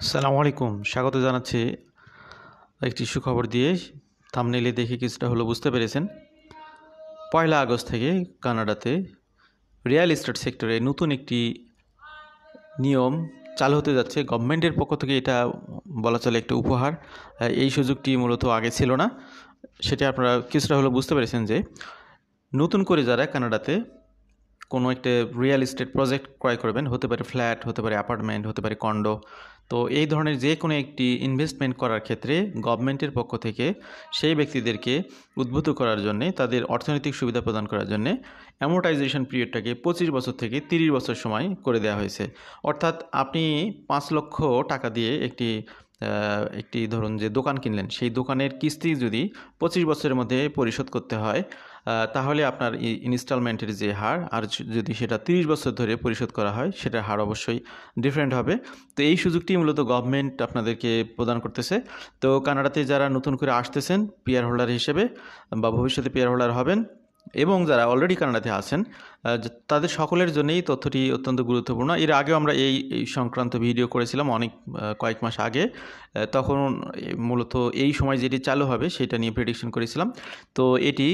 আসসালামু আলাইকুম, স্বাগত জানাচ্ছি একটি সুখবর দিয়ে। থাম্বনেইলে দেখে কিছুটা হলো বুঝতে পেরেছেন। 1 আগস্ট থেকে কানাডাতে রিয়েল এস্টেট সেক্টরে নতুন একটি নিয়ম চালু হতে যাচ্ছে। গভর্নমেন্টের পক্ষ থেকে এটা বলা চলে একটা উপহার। এই সুযোগটি মূলত আগে ছিল না। সেটা আপনারা কিছুটা হলো বুঝতে পেরেছেন যে নতুন করে যারা কানাডাতে কোনো একটা রিয়েল এস্টেট প্রজেক্ট ক্রয় করবেন, হতে পারে ফ্ল্যাট, হতে পারে অ্যাপার্টমেন্ট, হতে পারে কন্ডো। তো এই ধরনের যে কোনো একটি ইনভেস্টমেন্ট করার ক্ষেত্রে গভর্নমেন্টের পক্ষ থেকে সেই ব্যক্তিদেরকে উদ্বুদ্ধ করার জন্যে, তাদের অর্থনৈতিক সুবিধা প্রদান করার জন্যে অ্যামোর্টাইজেশন পিরিয়ডটাকে 25 বছর থেকে 30 বছর সময় করে দেওয়া হয়েছে। অর্থাৎ আপনি 5 লক্ষ টাকা দিয়ে একটি ধরুন যে দোকান কিনলেন, সেই দোকানের কিস্তি যদি 25 বছরের মধ্যে পরিশোধ করতে হয়, তাহলে আপনার ইনস্টলমেন্টের যে হার, আর যদি সেটা 30 বছর ধরে পরিশোধ করা হয়, সেটার হার অবশ্যই ডিফারেন্ট হবে। তো এই সুযোগটি মূলত গভর্নমেন্ট আপনাদেরকে প্রদান করতেছে। তো কানাডাতে যারা নতুন করে আসতেছেন পিআর হোল্ডার হিসেবে বা ভবিষ্যতে পিআর হোল্ডার হবেন, এবং যারা অলরেডি কানাডাতে আছেন, তাদের সকলের জন্যই তথ্যটি অত্যন্ত গুরুত্বপূর্ণ। এর আগেও আমরা এই সংক্রান্ত ভিডিও করেছিলাম কয়েক মাস আগে। তখন মূলত এই সময় যেটি চালু হবে সেটা নিয়ে প্রেডিকশন করেছিলাম। তো এটি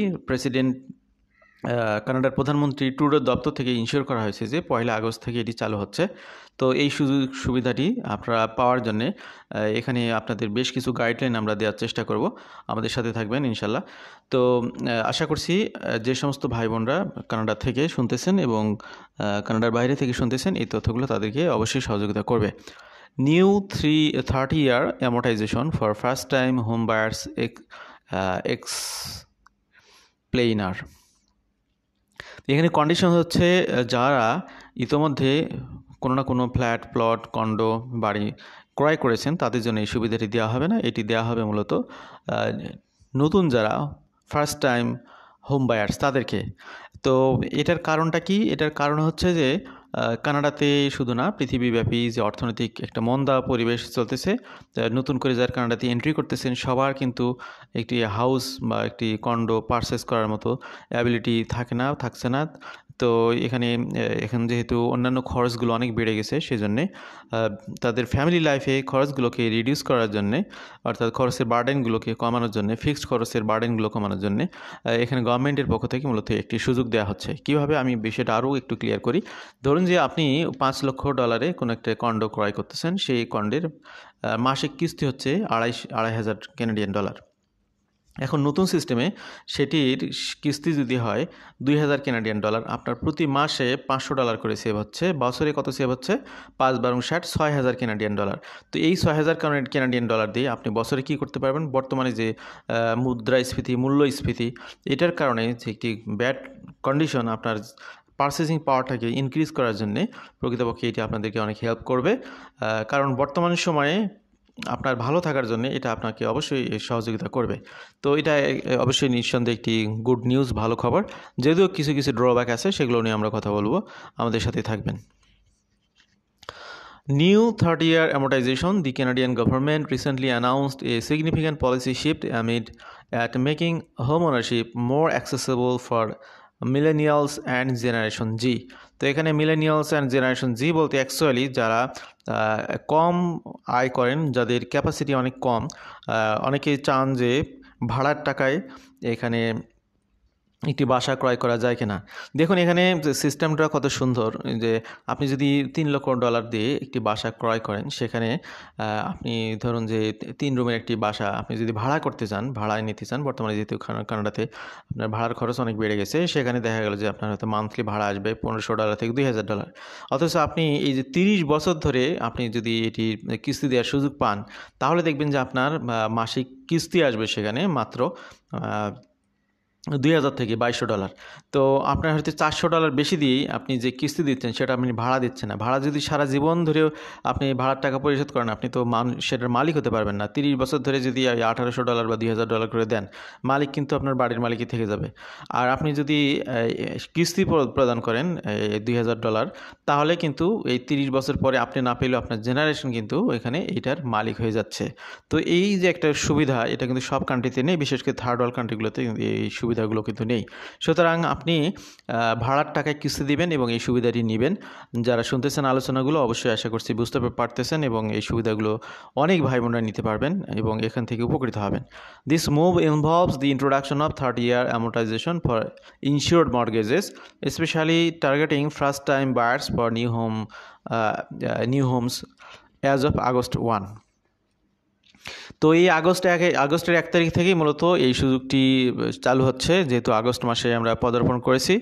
কানাডার প্রধানমন্ত্রী ট্রুডোর দপ্তর থেকে ইনশিওর করা হয়েছে যে 1 আগস্ট থেকে এটি চালু হচ্ছে। তো এই সুবিধাটি আপনারা পাওয়ার জন্যে এখানে আপনাদের বেশ কিছু গাইডলাইন আমরা দেওয়ার চেষ্টা করব। আমাদের সাথে থাকবেন ইনশাল্লাহ। তো আশা করছি যে সমস্ত ভাই বোনরা কানাডা থেকে শুনতেছেন এবং কানাডার বাইরে থেকে শুনতেছেন, এই তথ্যগুলো তাদেরকে অবশ্যই সহযোগিতা করবে। New 30 year amortization for first time home buyers explainer। এখানে কন্ডিশন হচ্ছে, যারা ইতোমধ্যে কোনো না কোনো ফ্ল্যাট, প্লট, কন্ডো, বাড়ি ক্রয় করেছেন, তাদের জন্য এই সুবিধাটি দেওয়া হবে না। এটি দেওয়া হবে মূলত নতুন যারা ফার্স্ট টাইম হোম বায়ার্স তাদেরকে। তো এটার কারণটা কি? এটার কারণ হচ্ছে যে কানাডাতে শুধু না, পৃথিবীব্যাপী যে অর্থনৈতিক একটা মন্দা পরিবেশ চলতেছে, নতুন করে যারা কানাডাতে এন্ট্রি করতেছেন সবার কিন্তু একটি হাউস বা একটি কন্ডো পারচেস করার মতো অ্যাবিলিটি থাকছে না। তো এখন যেহেতু অন্যান্য খরচগুলো অনেক বেড়ে গেছে, সেজন্যে তাদের ফ্যামিলি লাইফে খরচগুলোকে রিডিউস করার জন্যে, অর্থাৎ খরচের বার্ডেনগুলোকে কমানোর জন্যে, ফিক্সড খরচের বার্ডেনগুলো কমানোর জন্যে এখানে গভর্নমেন্টের পক্ষ থেকে মূলত একটি সুযোগ দেওয়া হচ্ছে। কীভাবে, আমি বিষয়টা আরও একটু ক্লিয়ার করি। ধরুন যে আপনি $5 লক্ষ কোনো একটা কন্ডো ক্রয় করতেছেন, সেই কন্ডের মাসিক কিস্তি হচ্ছে $2,500 কানাডিয়ান ডলার। এখন নতুন সিস্টেমে সেটির কিস্তি যদি হয় $2,000 কানাডিয়ান ডলার, আপনার প্রতি মাসে $500 করে সেভ হচ্ছে। বছরে কত সেভ হচ্ছে? 5 × 60 $6,000 কানাডিয়ান ডলার। তো এই $6,000 কানাডিয়ান ডলার দিয়ে আপনি বছরে কী করতে পারবেন? বর্তমানে যে মুদ্রাস্ফীতি, মূল্যস্ফীতি, এটার কারণে যে একটি ব্যাড কন্ডিশন, আপনার পারচেসিং পাওয়ারটাকে ইনক্রিজ করার জন্যে প্রকৃতপক্ষে এটি আপনাদেরকে অনেক হেল্প করবে। কারণ বর্তমান সময়ে আপনার ভালো থাকার জন্য এটা আপনাকে অবশ্যই সহযোগিতা করবে। তো এটা অবশ্যই নিঃসন্দেহে একটি গুড নিউজ, ভালো খবর। যদিও কিছু কিছু ড্রব্যাক আছে, সেগুলো নিয়ে আমরা কথা বলবো। আমাদের সাথে থাকবেন। New 30-year amortization. The Canadian government recently announced a significant policy shift aimed at making homeownership more accessible for millennials and generation Z. তো এখানে মিলেনিয়ালস অ্যান্ড জেনারেশন জি বলতে অ্যাকচুয়ালি যারা কম আয় করেন, যাদের ক্যাপাসিটি অনেক কম, অনেকে চান যে ভাড়ার টাকায় এখানে একটি বাসা ক্রয় করা যায় কিনা। দেখুন এখানে সিস্টেমটা কত সুন্দর, যে আপনি যদি $3 লক্ষ দিয়ে একটি বাসা ক্রয় করেন, সেখানে আপনি ধরুন যে 3 রুমের একটি বাসা আপনি যদি ভাড়া করতে চান, ভাড়ায় নিতে চান, বর্তমানে যেহেতু কানাডাতে আপনার ভাড়ার খরচ অনেক বেড়ে গেছে, সেখানে দেখা গেল যে আপনার হয়তো মান্থলি ভাড়া আসবে $1,500 থেকে $2,000। অথচ আপনি এই যে 30 বছর ধরে আপনি যদি এটি কিস্তি দেওয়ার সুযোগ পান, তাহলে দেখবেন যে আপনার মাসিক কিস্তি আসবে সেখানে মাত্র $2,000 থেকে $2,200। তো আপনার হয়তো $400 বেশি দিয়েই আপনি যে কিস্তি দিচ্ছেন সেটা আপনি ভাড়া দিচ্ছেন না। ভাড়া যদি সারা জীবন ধরেও আপনি ভাড়ার টাকা পরিশোধ করেন, আপনি তো সেটার মালিক হতে পারবেন না। 30 বছর ধরে যদি $1,800 বা $2,000 করে দেন, মালিক কিন্তু আপনার বাড়ির মালিকই থেকে যাবে। আর আপনি যদি কিস্তি প্রদান করেন $2,000, তাহলে কিন্তু এই 30 বছর পরে আপনি না পেলেও আপনার জেনারেশন কিন্তু এখানে এইটার মালিক হয়ে যাচ্ছে। তো এই যে একটা সুবিধা, এটা কিন্তু সব কান্ট্রিতে নেই, বিশেষ করে থার্ড ওয়ার্ল্ড কান্ট্রিগুলোতে এই সুবিধা সুবিধাগুলো কিন্তু নেই। সুতরাং আপনি ভাড়ার টাকায় কিস্তি দিবেন এবং এই সুবিধাটি নেবেন। যারা শুনতেছেন আলোচনাগুলো অবশ্যই আশা করছি বুঝতে পারতেছেন এবং এই সুবিধাগুলো অনেক ভাই বোনরা নিতে পারবেন এবং এখান থেকে উপকৃত হবেন। This move involves the introduction of 30-year amortization for insured mortgages, especially targeting first-time buyers for new homes as of August 1. তো এই আগস্টের 1 তারিখ থেকেই মূলত এই সুযোগটি চালু হচ্ছে, যেহেতু আগস্ট মাসে আমরা পদার্পণ করেছি।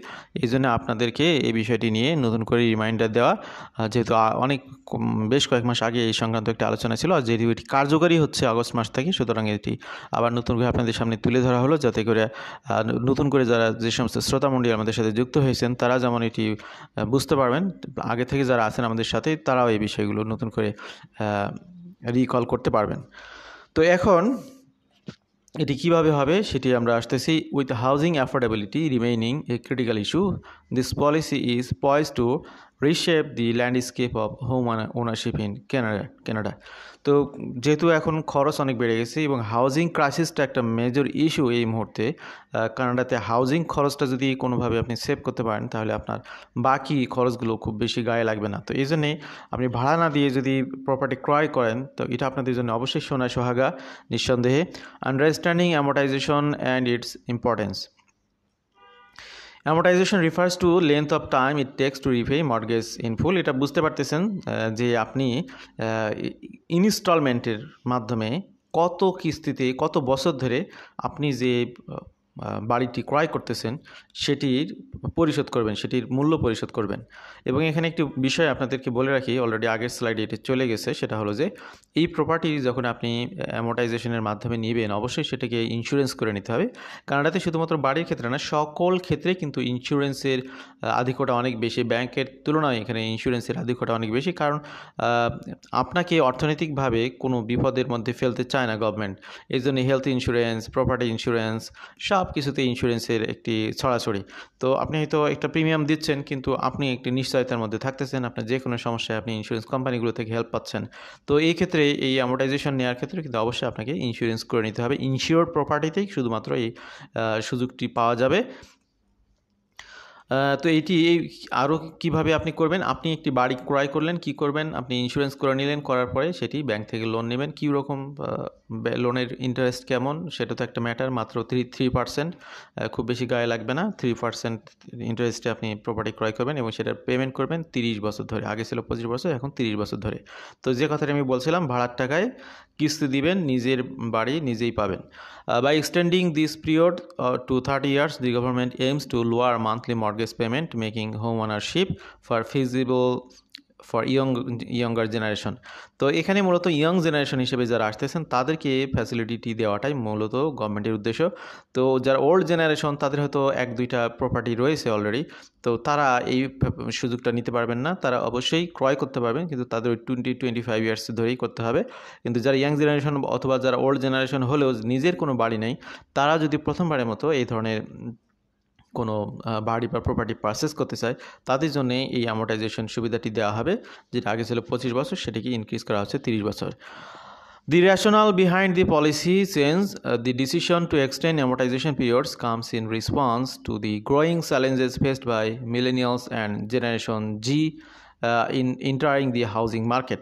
এই জন্য আপনাদেরকে এই বিষয়টি নিয়ে নতুন করে রিমাইন্ডার দেওয়া, যেহেতু বেশ কয়েক মাস আগে এই সংক্রান্ত একটা আলোচনা ছিল, আর যেহেতু এটি কার্যকরী হচ্ছে আগস্ট মাস থেকে, সুতরাং এটি আবার নতুন করে আপনাদের সামনে তুলে ধরা হলো, যাতে করে নতুন করে যে সমস্ত শ্রোতামণ্ডলী আমাদের সাথে যুক্ত হয়েছেন তারা যেমন এটি বুঝতে পারবেন, আগে থেকে যারা আছেন আমাদের সাথে তারাও এই বিষয়গুলো নতুন করে রিকল করতে পারবেন। তো এখন এটি কিভাবে হবে সেটি আমরা আসতেছি। With housing affordability remaining a critical issue, this policy is poised to reshape the landscape of home ownership in Canada. তো যেহেতু এখন খরচ অনেক বেড়ে গেছে এবং হাউজিং ক্রাইসিসটা একটা মেজর ইস্যু এই মুহূর্তে কানাডাতে, হাউজিং খরচটা যদি কোনোভাবে আপনি সেভ করতে পারেন তাহলে আপনার বাকি খরচগুলো খুব বেশি গায়ে লাগবে না। তো এই জন্যে আপনি ভাড়া না দিয়ে যদি প্রপার্টি ক্রয় করেন তো এটা আপনাদের জন্য অবশ্যই সোনায় সোহাগা, নিঃসন্দেহে। Understanding amortization and its importance. Amortization refers to length of time it takes to repay mortgage in full. এটা বুঝতে পারতেছেন যে আপনি ইনস্টলমেন্টের মাধ্যমে কত কিস্তিতে কত বছর ধরে আপনি যে বাড়িটি ক্রয় করতেছেন সেটির পরিশোধ করবেন, সেটির মূল্য পরিশোধ করবেন। এবং এখানে একটি বিষয় আপনাদেরকে বলে রাখি, অলরেডি আগের স্লাইডে এটি চলে গেছে, সেটা হলো যে এই প্রপার্টি যখন আপনি অ্যামোর্টাইজেশনের মাধ্যমে নেবেন অবশ্যই সেটাকে ইন্স্যুরেন্স করে নিতে হবে। কানাডাতে শুধুমাত্র বাড়ির ক্ষেত্রে না, সকল ক্ষেত্রে কিন্তু ইন্স্যুরেন্সের আধিক্যটা অনেক বেশি, ব্যাংকের তুলনায় এখানে ইন্স্যুরেন্সের আধিক্যটা অনেক বেশি, কারণ আপনাকে অর্থনৈতিকভাবে কোনো বিপদের মধ্যে ফেলতে চায় না গভর্নমেন্ট। এই জন্য হেলথ ইন্স্যুরেন্স, প্রপার্টি ইন্স্যুরেন্স সব কিছুতে ইন্স্যুরেন্সের একটি ছড়াছড়ি। তো আপনি হয়তো একটা প্রিমিয়াম দিচ্ছেন কিন্তু আপনি একটি নিশ্চয়তার মধ্যে থাকতেছেন, আপনার যে কোনো সমস্যায় আপনি ইন্স্যুরেন্স কোম্পানিগুলো থেকে হেল্প পাচ্ছেন। তো এই ক্ষেত্রে এই অ্যামোর্টাইজেশন নেওয়ার ক্ষেত্রে কিন্তু অবশ্যই আপনাকে ইন্স্যুরেন্স করে নিতে হবে। ইনশিওর্ড প্রপার্টিতেই শুধুমাত্র এই সুযোগটি পাওয়া যাবে। তো এটি আরও কীভাবে আপনি করবেন, আপনি একটি বাড়ি ক্রয় করলেন, কি করবেন, আপনি ইন্স্যুরেন্স করে নিলেন, করার পরে সেটি ব্যাংক থেকে লোন নেবেন। কী রকম লোনের ইন্টারেস্ট কেমন সেটা তো একটা ম্যাটার, মাত্র 3%, খুব বেশি গায়ে লাগবে না। 3% ইন্টারেস্টে আপনি প্রপার্টি ক্রয় করবেন এবং সেটার পেমেন্ট করবেন 30 বছর ধরে। আগে ছিল 25 বছর, এখন 30 বছর ধরে। তো যে কথাটা আমি বলছিলাম, ভাড়ার টাকায় কিস্তি দিবেন, নিজের বাড়ি নিজেই পাবেন। By extending this period to 30 years, the government aims to lower monthly mortgage payment, making home ownership feasible for younger generation. তো এখানে মূলত ইয়ং জেনারেশন হিসেবে যারা আসতেছেন তাদেরকে ফ্যাসিলিটি দেওয়াটাই মূলত গভর্নমেন্টের উদ্দেশ্য। তো যারা ওল্ড জেনারেশন তাদের হয়তো 1-2টা প্রপার্টি রয়েছে অলরেডি, তো তারা এই সুযোগটা নিতে পারবেন না। তারা অবশ্যই ক্রয় করতে পারবেন, কিন্তু তাদের 20-25 ইয়ার্স ধরেই করতে হবে। কিন্তু যারা ইয়াং জেনারেশন অথবা যারা ওল্ড জেনারেশন হলেও নিজের কোনো বাড়ি নেই, তারা যদি প্রথমবারের মতো এই ধরনের কোনো বাড়ি বা প্রপার্টি পারচেস করতে চায় তাদের জন্য এই অ্যামোর্টাইজেশন সুবিধাটি দেওয়া হবে, যেটা আগে ছিল 25 বছর, সেটাকে ইনক্রিজ করা হচ্ছে 30 বছর। The rationale behind the policy change, the decision to extend amortization periods comes in response to the growing challenges faced by millennials and Generation Z in entering the housing market.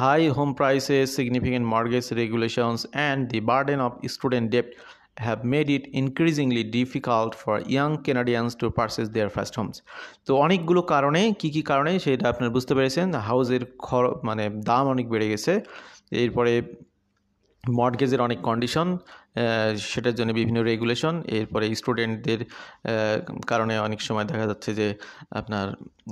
High home prices, significant mortgage regulations, and the burden of student debt have made it increasingly difficult for young Canadians to purchase their first homes. তো অনেকগুলো কারণে, কি কারণে সেটা আপনারা বুঝতে পেরেছেন। হাউসের দাম অনেক বেড়ে গেছে, এরপরে মর্টগেজের অনেক কন্ডিশন, সেটার জন্য বিভিন্ন রেগুলেশন, এরপরে স্টুডেন্টদের কারণে অনেক সময় দেখা যাচ্ছে যে আপনার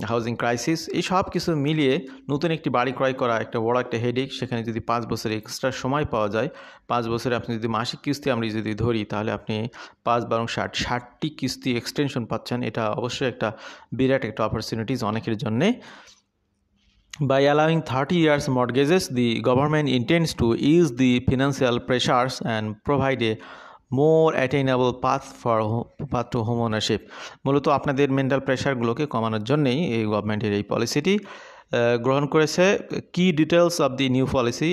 হাউজিং ক্রাইসিস, এই সব কিছু মিলিয়ে নতুন একটি বাড়ি ক্রয় করা একটা বড় একটা হেডেক। সেখানে যদি 5 বছর এক্সট্রা সময় পাওয়া যায়, 5 বছরে আপনি যদি মাসিক কিস্তি আমরা যদি ধরি তাহলে আপনি 5-12-60টি কিস্তি এক্সটেনশন পাচ্ছেন। এটা অবশ্যই একটা বিরাট একটা অপরচুনিটিস অনেকের জন্যে। By allowing 30 years mortgages, the government intends to ease the financial pressures and provide a more attainable path to home ownership. মূলত আপনাদের মেন্টাল প্রেশারগুলোকে কমানোর জন্যই এই গভর্নমেন্টের এই পলিসিটি গ্রহণ করেছে। Key details of the new policy,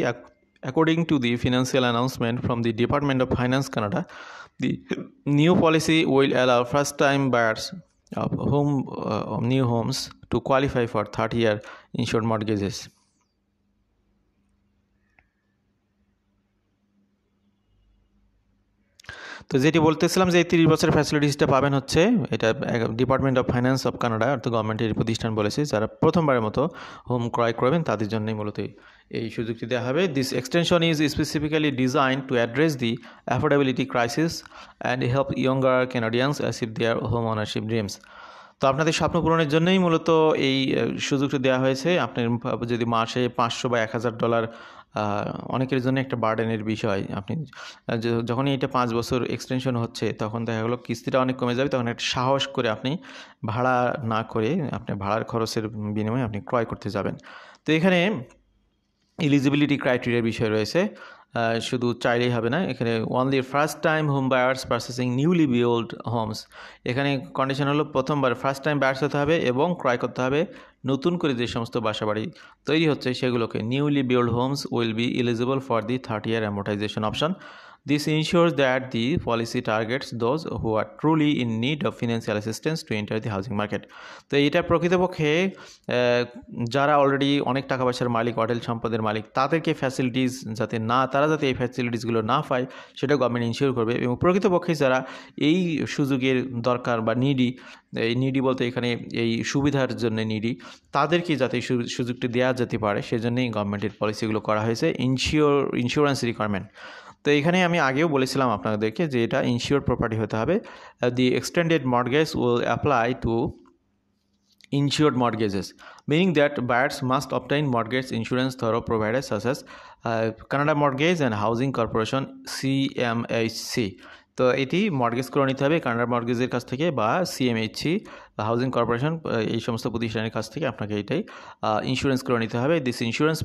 according to the financial announcement from the Department of Finance Canada, The new policy will allow first-time buyers of new homes to qualify for 30-year insured mortgages. তো যেটি বলতেছিলাম যে এই 30 বছরের ফ্যাসিলিটিসটা পাবেন হচ্ছে এটা department of finance of Canada অর্থাৎ গভর্নমেন্টের প্রতিষ্ঠান বলেছে যারা প্রথমবারের মতো হোম ক্রয় করবেন তাদের জন্যই মূলত এই সুযোগটি দেওয়া হবে। This extension is specifically design to address the affordability crisis and help younger ক্যানাডিয়ানস achieve their home ownership dreams. তো আপনাদের স্বপ্ন পূরণের জন্যই মূলত এই সুযোগটি দেওয়া হয়েছে। আপনার যদি মাসে $500 বা $1000 অনেকের জন্য একটা বার্ডেনের বিষয়। আপনি যখনই এটা 5 বছর এক্সটেনশন হচ্ছে তখন দেখা গেলো কিস্তিটা অনেক কমে যাবে, তখন একটা সাহস করে আপনি ভাড়া না করে আপনি ভাড়ার খরচের বিনিময়ে আপনি ক্রয় করতে যাবেন। তো এখানে এলিজিবিলিটি ক্রাইটেরিয়ার বিষয় রয়েছে, শুধু চাইলেই হবে না। এখানে only first time home buyers purchasing newly build homes, এখানে কন্ডিশন হলো প্রথমবার ফার্স্ট টাইম বায়ার্স হতে হবে এবং ক্রয় করতে হবে নতুন করে যে সমস্ত বাসাবাড়ি তৈরি হচ্ছে সেগুলোকে। Newly build homes will be eligible for the 30-year amortization option. This ensures that the policy targets those who are truly in need of financial assistance to enter the housing market. তো এটা প্রকৃতপক্ষে যারা already অনেক টাকা পয়সার মালিক, অঢেল সম্পদের মালিক, তাদেরকে ফ্যাসিলিটিস তারা যাতে এই ফ্যাসিলিটিসগুলো না পায় সেটা গভর্নমেন্ট ইনশিওর করবে। এবং প্রকৃতপক্ষে যারা এই সুযোগের দরকার বা নিডি বলতে এখানে এই সুবিধার জন্য নিডি, তাদেরকে যাতে সুযোগটি দেওয়া যেতে পারে সেজন্যই গভর্নমেন্টের পলিসিগুলো করা হয়েছে। ইন্স্যুরেন্স রিকোয়ারমেন্ট, তো এখানে আমি আগেও বলেছিলাম আপনাদেরকে যে এটা ইনশিওর্ড প্রপার্টি হতে হবে। The extended mortgage will apply to insured mortgages, meaning that buyers must obtain mortgage insurance through providers such as Canada Mortgage and Housing Corporation CMHC. তো এটি মর্টগেজ করে নিতে হবে কানাডা মর্টগেজের কাছ থেকে বা সিএমএইচসি হাউজিং কর্পোরেশন, এই সমস্ত প্রতিষ্ঠানের কাছ থেকে আপনাকে এটাই ইন্স্যুরেন্স করে নিতে হবে। This insurance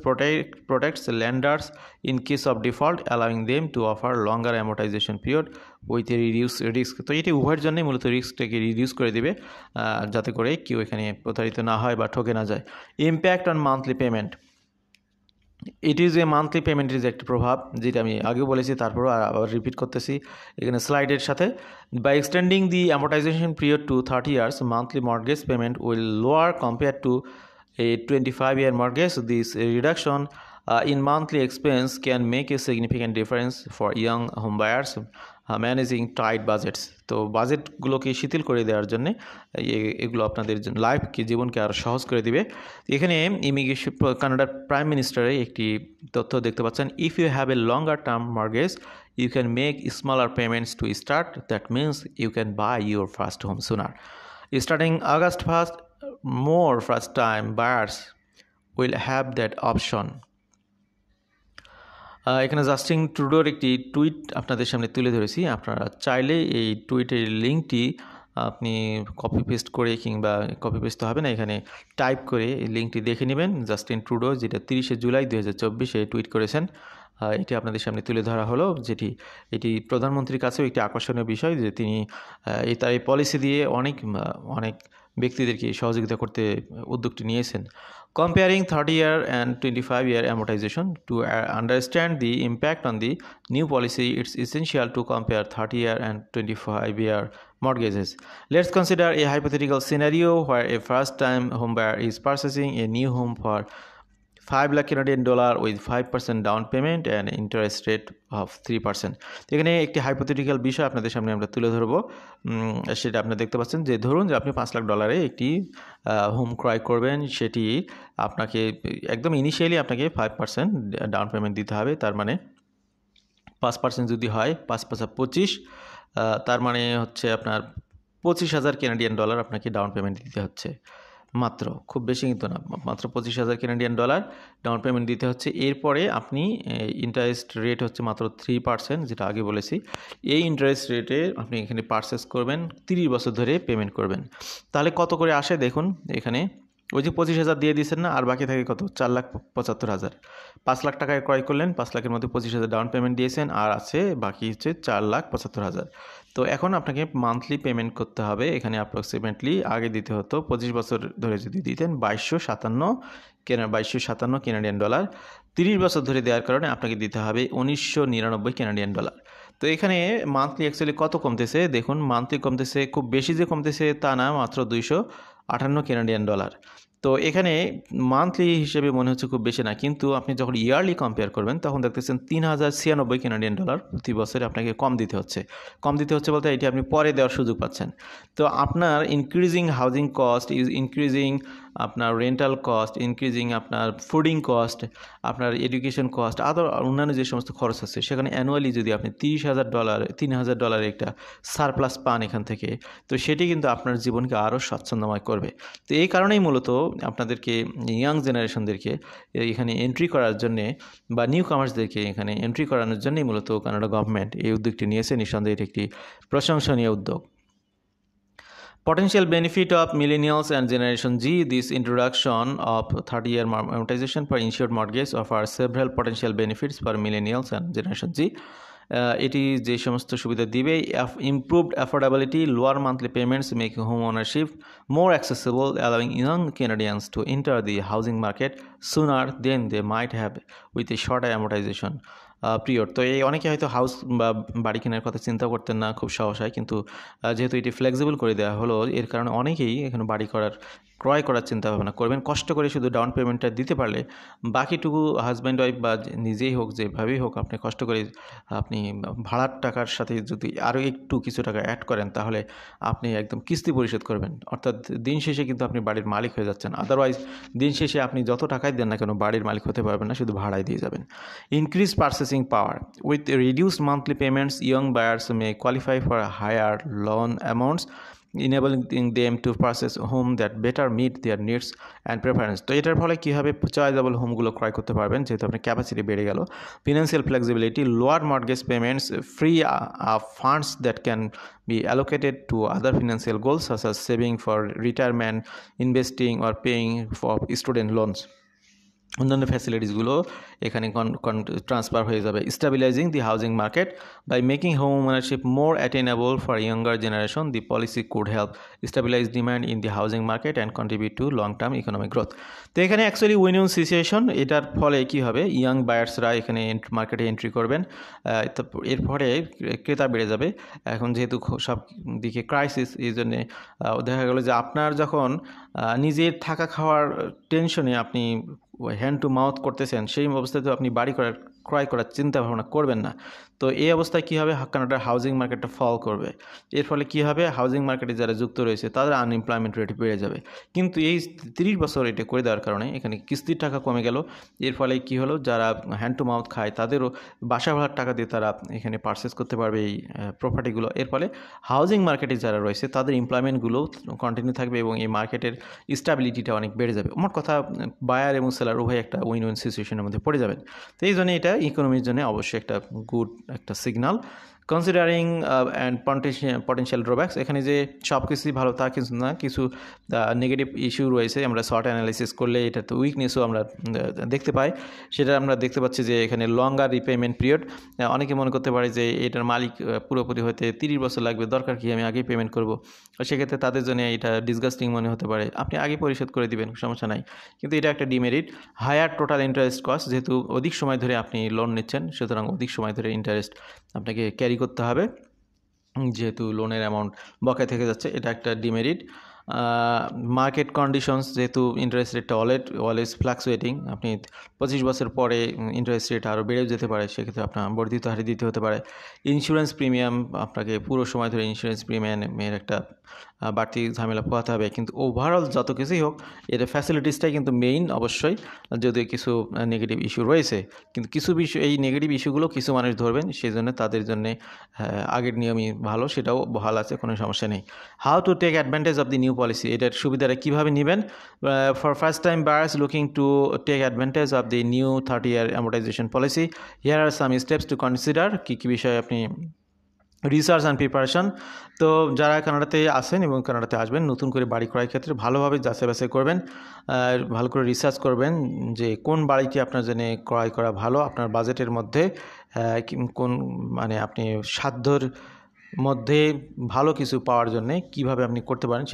protects lender's in case of default, allowing them to offer longer amortisation period with a reduce risk. তো এটি উভয়ের জন্যই মূলত রিস্কটাকে রিডিউস করে দেবে যাতে করে কেউ এখানে প্রতারিত না হয় বা ঠকে না যায়। Impact on monthly payment, it is a monthly পেমেন্টের যে একটা প্রভাব, যেটা আমি আগেও বলেছি তারপরও আবার রিপিট করতেছি এখানে স্লাইডের সাথে। By extending the amortization period to 30 years, monthly mortgage payment will lower compare to a 25-year mortgage. This reduction in monthly expense can make a significant difference for young homebuyers managing tight budgets. তো বাজেটগুলোকে শিথিল করে দেওয়ার জন্যে এগুলো আপনাদের জীবনকে আরও সহজ করে দিবে। এখানে ইমিগ্রেশন কানাডার প্রাইম মিনিস্টারের একটি তথ্য দেখতে পাচ্ছেন, if you have a longer term mortgage you can make smaller payments to start, that means you can buy your first home sooner. Starting August 1st, more first-time buyers will have that option. এখানে Justin ট্রুডোর একটি tweet আপনাদের সামনে তুলে ধরেছি। আপনারা চাইলে এই টুইটের লিঙ্কটি আপনি কপি পেস্ট করে, কিংবা কপি পেস্ট হবে না, এখানে টাইপ করে এই লিঙ্কটি দেখে নেবেন। জাস্টিন ট্রুডো যেটা 30 জুলাই 2024 টুইট করেছেন, এটি আপনাদের সামনে তুলে ধরা হলো। এটি প্রধানমন্ত্রীর কাছেও একটি আকর্ষণীয় বিষয় যে তিনি তার এই পলিসি দিয়ে অনেক ব্যক্তিদেরকে সহযোগিতা করতে উদ্যোগটি নিয়েছেন। Comparing 30-year and 25-year amortization, to understand the impact on the new policy, it's essential to compare 30-year and 25-year mortgages. Let's consider a hypothetical scenario where a first-time homebuyer is purchasing a new home for $5 lakh Canadian with 5% down payment and interest rate of 3%. এখানে একটি hypothetical বিষয় আপনাদের সামনে আমরা তুলে ধরবো। সেটা আপনি দেখতে পাচ্ছেন যে ধরুন যে আপনি $5 লাখ একটি হোম ক্রয় করবেন, সেটি আপনাকে একদম ইনিশিয়ালি আপনাকে 5% ডাউন পেমেন্ট দিতে হবে। তার মানে 5% যদি হয় 5 × 5 = 25, তার মানে হচ্ছে আপনার $25,000 Canadian আপনাকে ডাউন পেমেন্ট দিতে হচ্ছে। মাত্র, খুব বেশি কিন্তু না, মাত্র $25,000 Canadian ডাউন পেমেন্ট দিতে হচ্ছে। এরপরে আপনি ইন্টারেস্ট রেট হচ্ছে মাত্র 3%, যেটা আগে বলেছি। এই ইন্টারেস্ট রেটে আপনি এখানে পারচেস করবেন, 30 বছর ধরে পেমেন্ট করবেন। তাহলে কত করে আসে দেখুন, এখানে ওই যে 25,000 দিয়ে দিয়েছেন না, আর বাকি থাকে কত? 4,75,000। 5 লাখ টাকায় ক্রয় করলেন, 5 লাখের মধ্যে 25,000 ডাউন পেমেন্ট দিয়েছেন, আর আছে বাকি হচ্ছে 4,75,000। তো এখন আপনাকে মান্থলি পেমেন্ট করতে হবে। এখানে অ্যাপ্রক্সিমেটলি আগে দিতে হতো 25 বছর ধরে যদি দিতেন $2,257 Canadian। 30 বছর ধরে দেওয়ার কারণে আপনাকে দিতে হবে $1,999 Canadian। তো এখানে মান্থলি অ্যাকচুয়ালি কত কমতেছে দেখুন, মান্থলি কমতেছে, খুব বেশি যে কমতেছে তা না, মাত্র 258 কানাডিয়ান ডলার। তো এখানে মান্থলি হিসেবে মনে হচ্ছে খুব বেশি না, কিন্তু আপনি যখন ইয়ারলি কম্পেয়ার করবেন তখন দেখতেছেন 3096 কানাডিয়ান ডলার প্রতি বছরে আপনাকে কম দিতে হচ্ছে। কম দিতে হচ্ছে বলতে এটি আপনি পরে দেওয়ার সুযোগ পাচ্ছেন। তো আপনার increasing housing cost is increasing, আপনার রেন্টাল কস্ট ইনক্রিজিং, আপনার ফুডিং কস্ট, আপনার এডুকেশন কস্ট, অন্যান্য যে সমস্ত খরচ আছে, সেখানে অ্যানুয়ালি যদি আপনি $30,000 একটা সারপ্লাস পান এখান থেকে, তো সেটি কিন্তু আপনার জীবনকে আরও স্বাচ্ছন্দ্যময় করবে। তো এই কারণেই মূলত আপনাদেরকে, ইয়াং জেনারেশনদেরকে এখানে এন্ট্রি করার জন্যে বা নিউ কামার্সদেরকে এখানে এন্ট্রি করানোর জন্যই মূলত কানাডা গভর্নমেন্ট এই উদ্যোগটি নিয়েছে। নিঃসন্দেহে এটি একটি প্রশংসনীয় উদ্যোগ। Potential benefit of millennials and Generation Z. This introduction of 30-year amortization for insured mortgage offers several potential benefits for millennials and Generation Z. এটি যে সমস্ত সুবিধা দিবে: improved affordability, lower monthly payments, making home ownership more accessible, allowing young Canadians to enter the housing market sooner than they might have with a shorter amortization period. তো এই অনেকে হয়তো house বা বাড়ি কেনার কথা চিন্তা করতেন না খুব সহসায়, কিন্তু যেহেতু এটি ফ্লেক্সিবল করে দেওয়া হলো, এর কারণে অনেকেই এখানে বাড়ি ক্রয় করার চিন্তা ভাবনা করবেন। কষ্ট করে শুধু ডাউন পেমেন্টটা দিতে পারলে বাকিটুকু হাজব্যান্ড ওয়াইফ বা নিজেই হোক, যেভাবেই হোক, আপনি কষ্ট করে আপনি ভাড়ার টাকার সাথে যদি আরও একটু কিছু টাকা অ্যাড করেন, তাহলে আপনি একদম কিস্তি পরিশোধ করবেন। অর্থাৎ দিন শেষে কিন্তু আপনি বাড়ির মালিক হয়ে যাচ্ছেন। আদারওয়াইজ দিন শেষে আপনি যত টাকাই দেন না কেন বাড়ির মালিক হতে পারবেন না, শুধু ভাড়াই দিয়ে যাবেন। Increase purchasing power. With reduced monthly payments, young buyers may qualify for higher loan amounts, enabling them to purchase a home that better meet their needs and preference. তো এটার ফলে কী হবে, চয়েসেবল হোমগুলো ক্রয় করতে পারবেন, যেহেতু আপনার ক্যাপাসিটি বেড়ে গেল। Financial flexibility, lower mortgage payments, free funds that can be allocated to other financial goals such as saving for retirement, investing, or paying for student loans. অন্যান্য ফ্যাসিলিটিসগুলো এখানে ট্রান্সফার হয়ে যাবে। Stabilizing the housing market by making home ownership more attainable for younger generation, the policy could help stabilize demand in the housing market and contribute to long term economic growth. তো এখানে actually win win situation. এটার ফলে কী হবে, young বায়ার্সরা এখানে মার্কেটে entry করবেন, এর ফলে ক্রেতা বেড়ে যাবে। এখন যেহেতু সব দিকে ক্রাইসিস, এই জন্যে দেখা গেলো যে আপনার যখন নিজের থাকা খাওয়ার টেনশনে আপনি হ্যান্ড টু মাউথ করতেছেন, সেই অবস্থাতে আপনি বাড়ি ক্রয় করার চিন্তা ভাবনা করবেন না। তো এই অবস্থায় কী হবে, কানাডার হাউজিং মার্কেটটা ফল করবে। এর ফলে কী হবে, হাউজিং মার্কেটে যারা যুক্ত রয়েছে তাদের আনএমপ্লয়মেন্ট রেট বেড়ে যাবে। কিন্তু এই 30 বছর এটা করে দেওয়ার কারণে এখানে কিস্তির টাকা কমে গেল। এর ফলে কী হলো, যারা হ্যান্ড টু মাউথ খায় তাদেরও বাসা ভাড়ার টাকা দিয়ে তারা এখানে পারচেস করতে পারবে এই প্রপার্টিগুলো। এর ফলে হাউজিং মার্কেটে যারা রয়েছে তাদের এমপ্লয়মেন্টগুলো কন্টিনিউ থাকবে এবং এই মার্কেটের স্টেবিলিটিটা অনেক বেড়ে যাবে। মোট কথা, বায়ার এবং সেলার উভয় একটা উইন উইন সিচুয়েশনের মধ্যে পড়ে যাবেন। তো এই জন্য এটা ইকোনমির জন্য অবশ্যই একটা গুড একটা signal. Considering and potential drawbacks, এখানে যে সব কিছুই ভালো তা কিছু না, কিছু নেগেটিভ ইস্যু রয়েছে। আমরা শর্ট অ্যানালাইসিস করলে এটা তো উইকনেসও আমরা দেখতে পাই। সেটা আমরা দেখতে পাচ্ছি যে এখানে লঙ্গার রিপেমেন্ট পিরিয়ড। অনেকে মনে করতে পারে যে এটার মালিক পুরোপুরি হতে 30 বছর লাগবে, দরকার কি আমি আগেই পেমেন্ট করব। সেক্ষেত্রে তাদের জন্য এটা ডিসগাস্টিং মনে হতে পারে। আপনি আগে পরিশোধ করে দিবেন, সমস্যা নাই, কিন্তু এটা একটা demerit. Higher total interest cost, যেহেতু অধিক সময় ধরে আপনি লোন নিচ্ছেন, সুতরাং অধিক সময় ধরে ইন্টারেস্ট আপনাকে ক্যারি করতে হবে, যেহেতু লোনের অ্যামাউন্ট বকেয়া থেকে যাচ্ছে, এটা একটা ডিমেরিট। মার্কেট কন্ডিশনস, যেহেতু ইন্টারেস্ট রেটটা অলওয়েজ ফ্লাকচুয়েটিং, আপনি 25 বছর পরে ইন্টারেস্ট রেট আরও বেড়েও যেতে পারে, সেক্ষেত্রে আপনার বর্ধিত হারে দিতে হতে পারে। ইন্স্যুরেন্স প্রিমিয়াম, আপনাকে পুরো সময় ধরে ইন্স্যুরেন্স প্রিমিয়ামের একটা বাড়তি ঝামেলা পোহাতে হবে। কিন্তু ওভারঅল যত কিছুই হোক, এটা ফ্যাসিলিটিসটাই কিন্তু মেইন। অবশ্যই যদিও কিছু নেগেটিভ ইস্যু রয়েছে, কিন্তু কিছু বিষয়, এই নেগেটিভ ইস্যুগুলো কিছু মানুষ ধরবেন, সেই জন্য তাদের জন্যে আগের নিয়মই ভালো, সেটাও বহাল আছে, কোনো সমস্যা নেই। How to take advantage of the new policy, এটার সুবিধাটা কীভাবে নেবেন। For first time buyers looking to take advantage of the new 30-year amortization policy, here are some steps to consider. কী কী বিষয়ে আপনি রিসার্চ অ্যান্ড প্রিপারেশন। তো যারা কানাডাতে আসেন এবং কানাডাতে আসবেন, নতুন করে বাড়ি ক্রয়ের ক্ষেত্রে ভালোভাবে যাচাই বাছাই করবেন, ভালো করে রিসার্চ করবেন যে কোন বাড়িটি আপনার জন্য ক্রয় করা ভালো, আপনার বাজেটের মধ্যে কোন, মানে আপনি সাধ্যর মধ্যে ভালো কিছু পাওয়ার জন্য কীভাবে আপনি করতে পারেন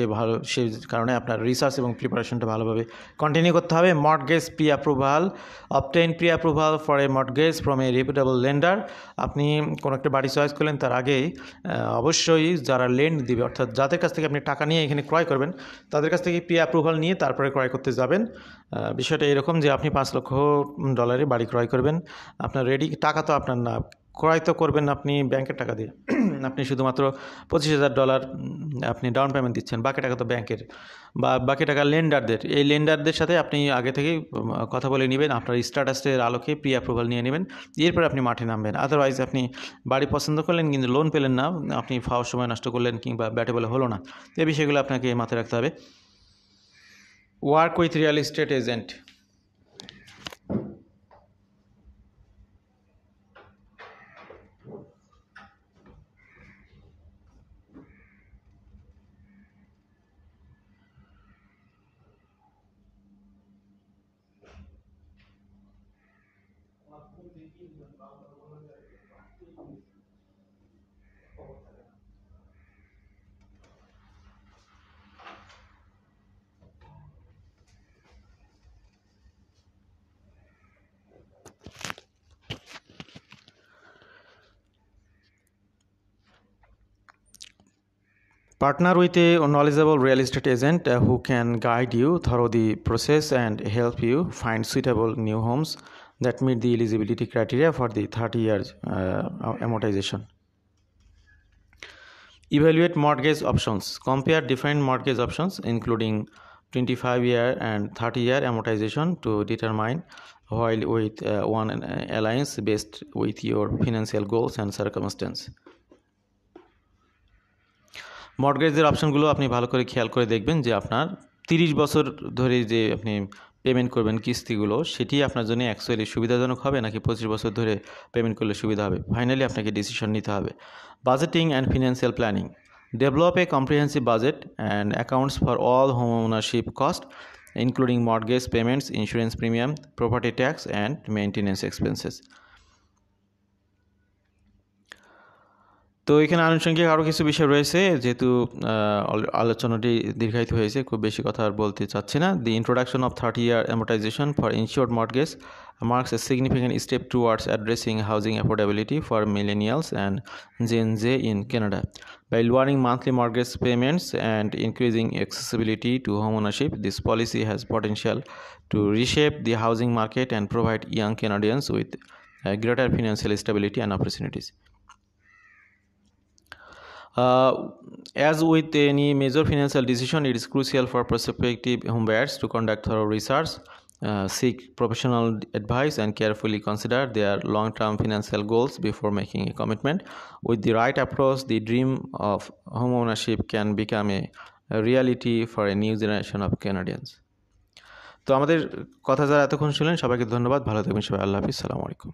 সেই কারণে আপনার রিসার্চ এবং প্রিপারেশনটা ভালোভাবে কন্টিনিউ করতে হবে। Mortgage pre approval, obtain pre approval for a mortgage from a reputable lender. আপনি কোনো একটা বাড়ি চয়েস করলেন, তার আগেই অবশ্যই যারা লেন্ড দিবে, অর্থাৎ যাদের কাছ থেকে আপনি টাকা নিয়ে এখানে ক্রয় করবেন, তাদের কাছ থেকে প্রি অ্যাপ্রুভাল নিয়ে তারপরে ক্রয় করতে যাবেন। বিষয়টা এরকম যে আপনি $5 লক্ষ বাড়ি ক্রয় করবেন, আপনার রেডি টাকা তো আপনার না, ক্রয় তো করবেন আপনি ব্যাংকের টাকা দিয়ে। আপনি শুধুমাত্র $25,000 আপনি ডাউন পেমেন্ট দিচ্ছেন, বাকি টাকা তো ব্যাংকের, বা বাকি টাকা লেন্ডারদের। এই লেন্ডারদের সাথে আপনি আগে থেকেই কথা বলে নেবেন, আপনার স্ট্যাটাসের আলোকে প্রি অ্যাপ্রুভাল নিয়ে নেবেন, এরপরে আপনি মাঠে নামবেন। আদারওয়াইজ আপনি বাড়ি পছন্দ করলেন কিন্তু লোন পেলেন না, আপনি ফাও সময় নষ্ট করলেন কিংবা ব্যাটে বলে হলো না। এই বিষয়গুলো আপনাকে মাথায় রাখতে হবে। Work with real estate agent. Partner with a knowledgeable real estate agent who can guide you through the process and help you find suitable new homes that meet the eligibility criteria for the 30 years amortization. Evaluate mortgage options. Compare different mortgage options including 25-year and 30-year amortization to determine while with one aligns best with your financial goals and circumstances. মর্টগেজের অপশনগুলো আপনি ভালো করে খেয়াল করে দেখবেন যে আপনার 30 বছর ধরে যে আপনি পেমেন্ট করবেন কিস্তিগুলো, সেটি আপনার জন্য অ্যাকচুয়ালি সুবিধাজনক হবে নাকি 25 বছর ধরে পেমেন্ট করলে সুবিধা হবে। ফাইনালি আপনাকে ডিসিশন নিতে হবে। Budgeting and financial planning. Develop a comprehensive budget and accounts for all home ownership cost including mortgage payments, insurance premium, property tax and maintenance expenses. তো এখানে আনুষঙ্গিক আরও কিছু বিষয় রয়েছে, যেহেতু আলোচনাটি দীর্ঘায়িত হয়েছে, খুব বেশি কথা আর বলতে চাচ্ছি না। The introduction of 30-year amortization for insured mortgage marks a significant step towards addressing housing affordability for millennials and Gen Z in Canada. By lowering monthly mortgage payments and increasing accessibility to homeownership, this policy has potential to reshape the housing market and provide young Canadians with greater financial stability and opportunities. As with any major financial decision, it is crucial for prospective homebuyers to conduct thorough research, seek professional advice, and carefully consider their long-term financial goals before making a commitment. With the right approach, the dream of homeownership can become a reality for a new generation of Canadians. তো আমাদের কথা যারা এতক্ষণ শুনলেন সবাইকে ধন্যবাদ। ভালো থাকবেন সবাই। আল্লাহ হাফিজ। আসসালামু আলাইকুম।